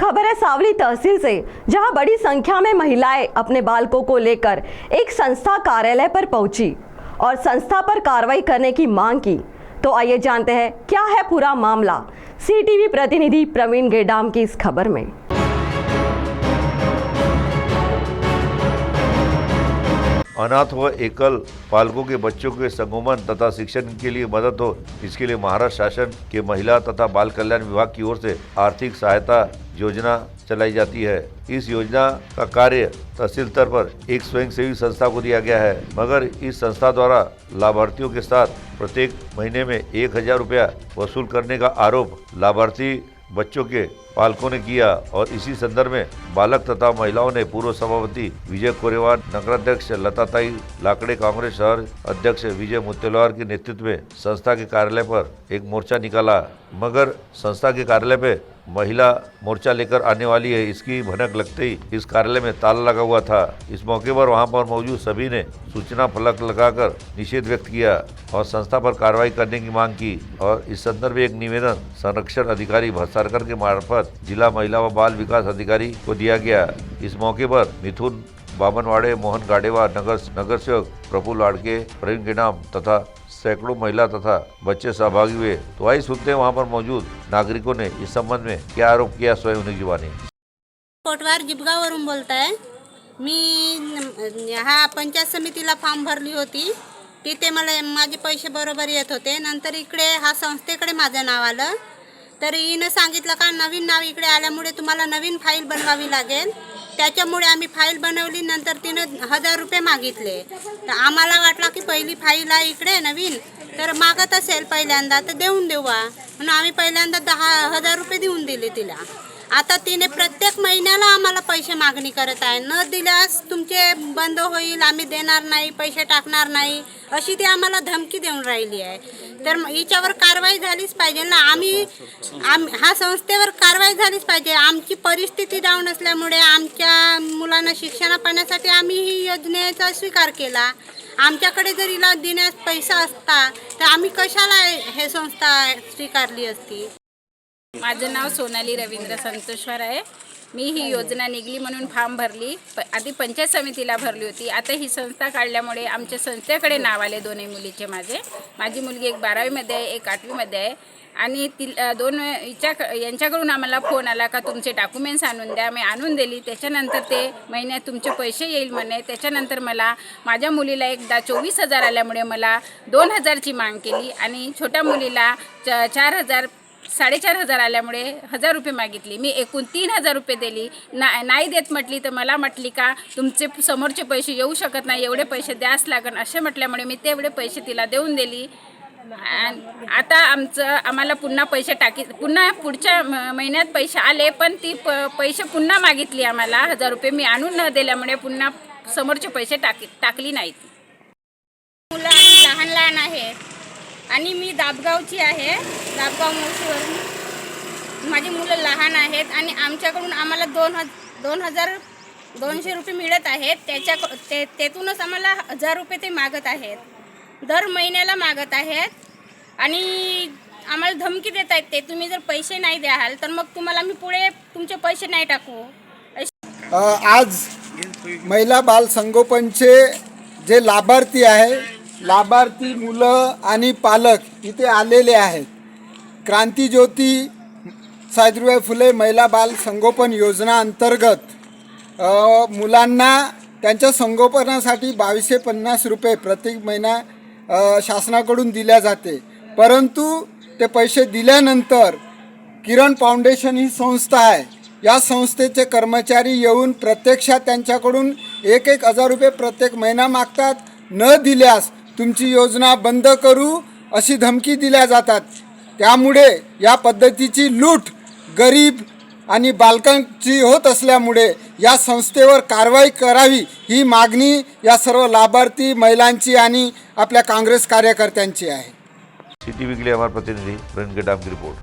खबर है सावली तहसील से, जहां बड़ी संख्या में महिलाएं अपने बालकों को लेकर एक संस्था कार्यालय पर पहुंची और संस्था पर कार्रवाई करने की मांग की। तो आइए जानते हैं क्या है पूरा मामला। सीटीवी प्रतिनिधि प्रवीण गेडाम की इस खबर में। अनाथ व एकल पालकों के बच्चों के संगोपन तथा शिक्षण के लिए मदद हो, इसके लिए महाराष्ट्र शासन के महिला तथा बाल कल्याण विभाग की ओर से आर्थिक सहायता योजना चलाई जाती है। इस योजना का कार्य तहसील स्तर पर एक स्वयंसेवी संस्था को दिया गया है, मगर इस संस्था द्वारा लाभार्थियों के साथ प्रत्येक महीने में 1000 रुपया वसूल करने का आरोप लाभार्थी बच्चों के पालकों ने किया और इसी संदर्भ में बालक तथा महिलाओं ने पूर्व सभापति विजय कोरेवार, नगराध्यक्ष लताताई लाकड़े, कांग्रेस शहर अध्यक्ष विजय मुत्तेलवार के नेतृत्व में संस्था के कार्यालय पर एक मोर्चा निकाला, मगर संस्था के कार्यालय पे महिला मोर्चा लेकर आने वाली है, इसकी भनक लगते ही इस कार्यालय में ताला लगा हुआ था। इस मौके पर वहां पर मौजूद सभी ने सूचना फलक लगाकर निषेध व्यक्त किया और संस्था पर कार्रवाई करने की मांग की और इस संदर्भ में एक निवेदन संरक्षण अधिकारी भरसारकर के मार्फत जिला महिला व बाल विकास अधिकारी को दिया गया। इस मौके पर मिथुन बामनवाड़े, मोहन गाडेवा, नगर सेवक प्रफुल्ल लाड़के, प्रवीण गेडाम तथा सैकड़ों महिला तथा बच्चे सहभागी हुए। तो आई सुनते हैं वहाँ पर मौजूद नागरिकों ने इस संबंध में क्या आरोप किया, स्वयं उन्हीं जुबानी। कोटवार जिबगावरून बोलताय मी। हा पंचायत समितीला फॉर्म भरली होती, तिथे मला माझे पैसे बरोबर येत होते। नंतर इकडे हा संस्थेकडे माझं नाव आलं, तर हिनं सांगितलं का नवीन नाव इकडे आल्यामुळे तुम्हाला नवीन फाईल बनवावी लागेल। त्याच्यामुळे आम्ही फाईल बनवली। नंतर तिनं 1000 रुपये मागितले। तर आम्हाला वाटलं की पहिली फाईल आहे इकडे नवीन, तर मागत असेल पहिल्यांदा तर देऊन देवा म्हणून आम्ही पहिल्यांदा 10,000 रुपये देऊन दिले तिला। आता तिने प्रत्येक महिन्याला आम्हाला पैसे मागणी करत आहे। न दिल्यास तुमचे बंद होईल, आम्ही देणार नाही, पैसे टाकणार नाही, अशी ती आम्हाला धमकी देऊन राहिली आहे। तर हिच्यावर कारवाई झालीच पाहिजे ना। आम्ही हा संस्थेवर कारवाई झालीच पाहिजे। आमची परिस्थिती डाऊन असल्यामुळे आमच्या मुलांना शिक्षण पाण्यासाठी आम्ही ही योजनेचा स्वीकार केला। आमच्याकडे जर हिला देण्यास पैसा असता तर आम्ही कशाला हे संस्था स्वीकारली असती। माझं नाव सोनाली रवींद्र संतोषवर आहे। मी ही योजना निघली म्हणून फॉर्म भरली, आधी पंचायत समितीला भरली होती। आता ही संस्था काढल्यामुळे आमच्या संस्थेकडे नाव आले दोन्ही मुलीचे। माझी मुलगी एक 12वीमध्ये आहे, एक 8वीमध्ये आहे आणि यांच्याकडून आम्हाला फोन आला का तुमचे डॉक्युमेंट्स आणून द्या। मी आणून दिली। त्याच्यानंतर ते महिन्यात तुमचे पैसे येईल म्हणे। त्याच्यानंतर मला माझ्या मुलीला एकदा 24,000 आल्यामुळे मला 2,000ची मागणी केली आणि छोट्या मुलीला 4,000 आल्यामुळे 1000 रुपये मागितली। मी एकूण 3,000 रुपये दिली। नाही देत म्हटली तर मला म्हटली का तुमचे समोरचे पैसे येऊ शकत नाही, एवढे पैसे द्यास लागन असे म्हटल्यामुळे मी तेवढे पैसे तिला देऊन दिली। आता आम्हाला पुन्हा पैसे पुन्हा पुढच्या महिन्यात पैसे आले, पण ती पैसे पुन्हा मागितली आम्हाला 1000 रुपये। मी आणून न दिल्यामुळे पुन्हा समोरचे पैसे टाकली नाहीत। मुलं लहान आहेत आणि मी दाबगावची आहे, दाबगाव मोशीवरून। माझी मुलं लहान आहेत आणि आमच्याकडून आम्हाला 2,200 रुपये मिळत आहेत। त्यातूनच आम्हाला 1000 रुपये ते मागत आहेत, दर महिन्याला मागत आहेत आणि आम्हाला धमकी देत आहेत ते तुम्ही जर पैसे नाही द्याल तर मग तुम्हाला मी पुढे तुमचे पैसे नाही टाकू। आज महिला बाल संगोपनचे जे लाभार्थी आहे, लाभार्थी मुलं आणि पालक इथे आलेले आहेत। क्रांतिज्योती सावित्रीबाई फुले महिला बाल संगोपन योजना अंतर्गत मुलांना त्यांच्या संगोपनासाठी 2250 रुपये प्रत्येक महिना शासनाकडून दिल्या जाते। परंतु ते पैसे दिल्यानंतर किरण फाउंडेशन ही संस्था आहे, या संस्थेचे कर्मचारी येऊन प्रत्यक्षात त्यांच्याकडून 1,000 रुपये प्रत्येक महिना मागतात। न दिल्यास तुमची योजना बंद करू अशी धमकी दिल्या जातात। त्यामुळे या पद्धतीची लूट गरीब आणि बालकांची होत असल्यामुळे या संस्थेवर कारवाई करावी ही मागणी या सर्व लाभार्थी महिलांची आणि आपल्या काँग्रेस कार्यकर्त्यांची आहे। सीटीवी के लिए हमारे प्रतिनिधि प्रवीण गेडाम की रिपोर्ट।